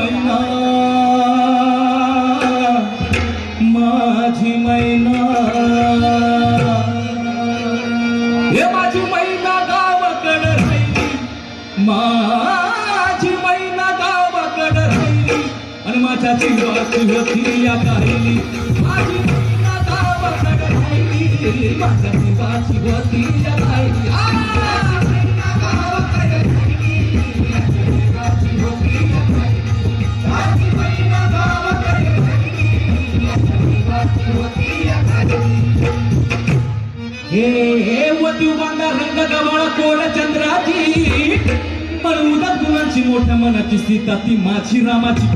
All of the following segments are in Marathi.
मैना माझी मैना हे माझी मैना गावाकडे राहिली माझी मैना गावाकडे राहिली आणि माझ्या जीवाची होती या राहिली माझी मैना गावाकडे राहिली माझ्या जीवाची होती या राहिली हे वती बांधा रंग गवाळा कोल चंद्राची पण उदात गुणांची मोठ्या मनाची सीता ती माझी रामाची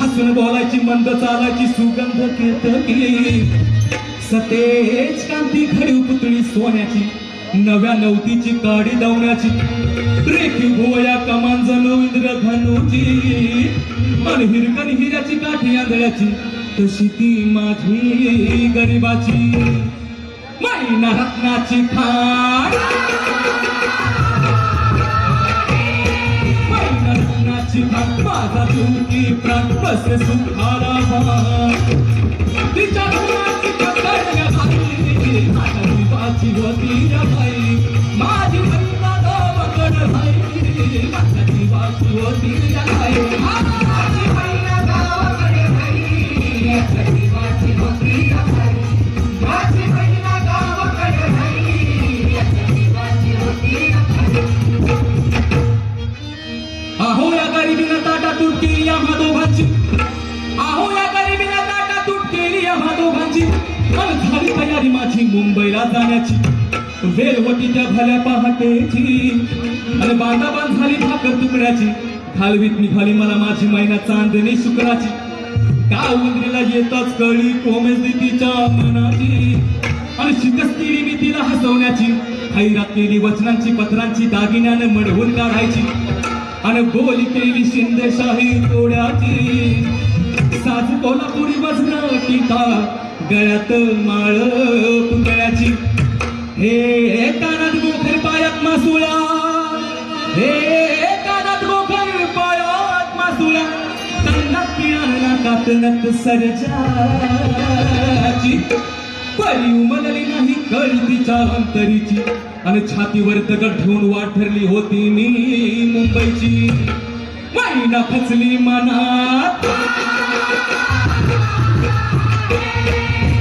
हसून बोलायची मंद चालायची सुगंध केतकी सतेज कांती खडी पुतळी सोन्याची नव्या नवतीची काडी दवण्याची रेखीव भोया कमान जणू इंद्रधनुची आणि हिरकणी हिऱ्याची काठी आंधळ्याची तशी ती माझी गरिबाची मैना रत्नाची खाण मैना रत्नाची खाण माझा तुकी प्राण बसे सुखाला तिच्या गुणाची पकडण्या भाई माझ्या जीवाची होती या भाई माझी मैना गावाकडे राहिली माझ्या जीवाची होती या भाई माझी मैना गावाकडे राहिली माझ्या जीवाची होती या भाई माझी मैना गावाकडे राहिली माझ्या जीवाची होती या भाई आहो या गरिबीनं ताटा तूट केली आम्हा दोघांची आहो या गरिबीनं ताटा तूट केली आम्हा दोघांची पण झाली तयारी माझी मुंबईला जाण्याची वेलवटी त्या भल्या पहाटेची आणि बांधाबांध झाली भाकर तुकड्याची घालवीत निघाली मला माझी मैना चांदणी शुक्राची का उंदरीला येताच कळी कोमेजली तिच्या मनाची आणि शिकस्त केली मी तिला हसवण्याची खैरात केली वचनांची पत्रांची दागिन्यानं मडवून काढायची आणि बोली केली शिंदेशाही तोड्याची साज कोल्हापुरी वजन टीका गळ्यात माळ पुतळ्याची हे कानात गोखर पायात मासुळा हे कानात गोखर पायात मासुळा तन्नात पिणाला कातनत सरजाची परी उमलली नाही कळी तिच्या अंतरीची आणि छातीवर दगड ठेवून वाट ठरली होती मी मुंबईची मैना खचली मनात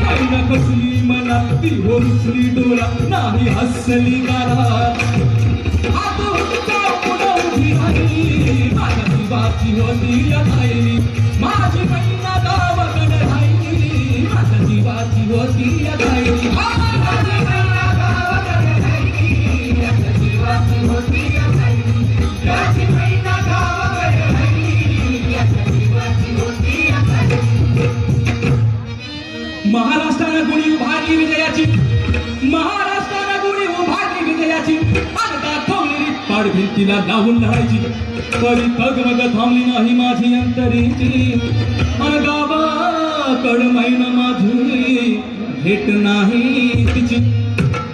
मैना खचली मनात ती होरसली डोळा नाही हसली गारात आता उंचा पुढं उभी राहिली माझ्या जीवाची होती या राहिली माझी मैना गावाकडे राहिली माझ्या जीवाची होती या राहिली माझी मैना गावाकडे राहिली माझ्या जीवाची होती या राहिली माझी मैना गावाकडे राहिली माझ्या जीवाची होती या राहिली महाराष्ट्रानं गुढी उभारली विजयाची महाराष्ट्रानं गुढी उभारली विजयाची आणि दाखवली पाड भिंतीला लावून लढायची तरी तगमग थांबली नाही माझी अंतरीची आणि गावाकड मैना माझी भेट नाही तिची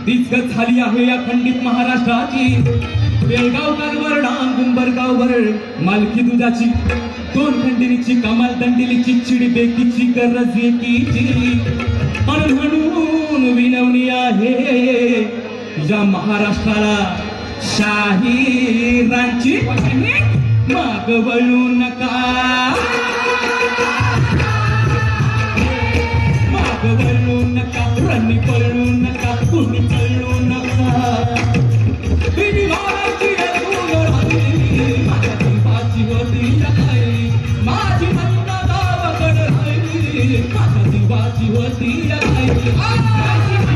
तीच झाली आहे या खंडित महाराष्ट्राची बेळगावकर डांगुंबरगाववर मालकी दुधाची दोन खंडिनीची कमाल दंडिलीची चिडी बेकीची गरज एकीची म्हणून विनवणी आहे या महाराष्ट्राला शाहीरांची माग वळू नका माग वळू नका रणी पळू नका कुणी चळू नका माझ्या जीवाची होती या राहिली माझी मैना गावाकडे राहिली माझ्या जीवाची होती या राहिली